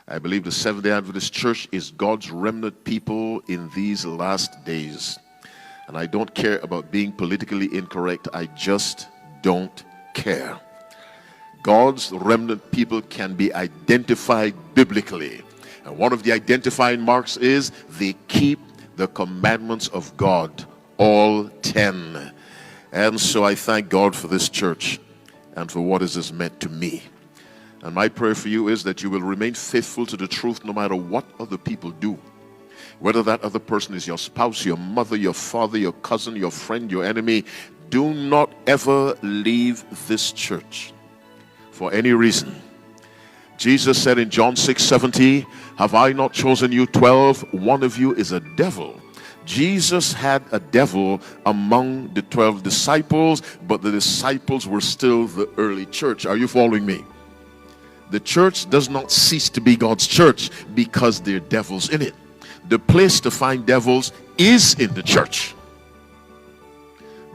I believe the Seventh-day Adventist Church is God's remnant people in these last days. And I don't care about being politically incorrect. I just don't care. God's remnant people can be identified biblically. And one of the identifying marks is they keep the commandments of God, all 10. And so I thank God for this church and for what it has meant to me. And my prayer for you is that you will remain faithful to the truth no matter what other people do. Whether that other person is your spouse, your mother, your father, your cousin, your friend, your enemy, do not ever leave this church for any reason. Jesus said in John 6:70, have I not chosen you 12? One of you is a devil. Jesus had a devil among the 12 disciples, but the disciples were still the early church. Are you following me? The church does not cease to be God's church because there are devils in it. The place to find devils is in the church.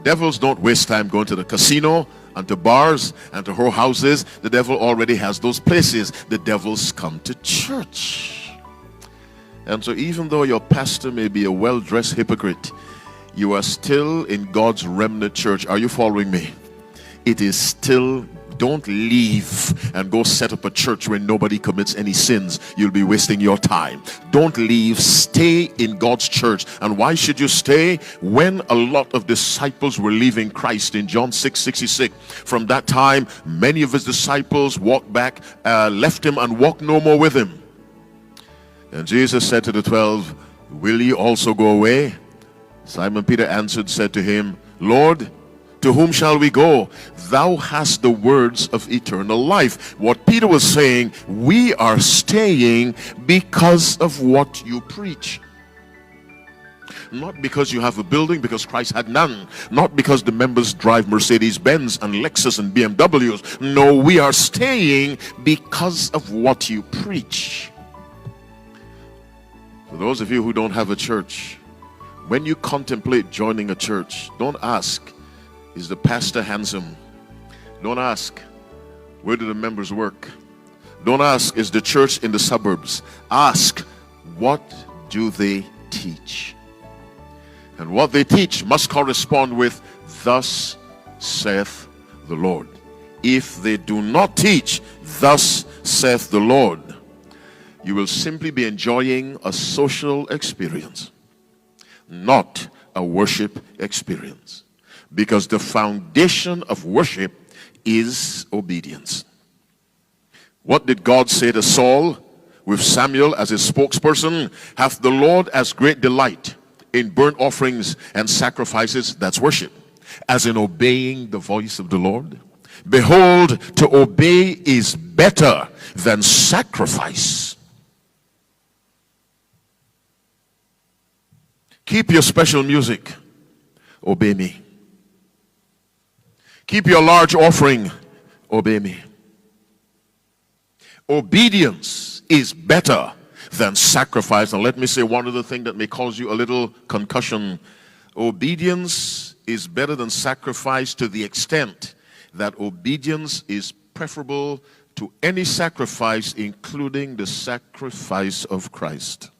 Devils don't waste time going to the casino and to bars and to whorehouses. The devil already has those places. The devils come to church. And so even though your pastor may be a well-dressed hypocrite, you are still in God's remnant church. Are you following me? It is still. Don't leave and go set up a church where nobody commits any sins. You'll be wasting your time. Don't leave. Stay in God's church. And why should you stay? When a lot of disciples were leaving Christ in John 6:66, from that time, many of his disciples walked back, left him and walked no more with him. And Jesus said to the 12, will ye also go away? Simon Peter answered, said to him, Lord, to whom shall we go? Thou hast the words of eternal life. What Peter was saying, we are staying because of what you preach. Not because you have a building, because Christ had none. Not because the members drive Mercedes-Benz and Lexus and BMWs. No, we are staying because of what you preach. For those of you who don't have a church, when you contemplate joining a church, don't ask, is the pastor handsome? Don't ask, where do the members work? Don't ask, is the church in the suburbs? Ask, what do they teach? And what they teach must correspond with, thus saith the Lord. If they do not teach, thus saith the Lord, you will simply be enjoying a social experience, not a worship experience. Because the foundation of worship is obedience. What did God say to Saul with Samuel as his spokesperson? Hath the Lord as great delight in burnt offerings and sacrifices? That's worship. As in obeying the voice of the Lord. Behold, to obey is better than sacrifice. Keep your special music. Obey me. Keep your large offering. Obey me. Obedience is better than sacrifice. And let me say one other thing that may cause you a little concussion. Obedience is better than sacrifice to the extent that obedience is preferable to any sacrifice, including the sacrifice of Christ.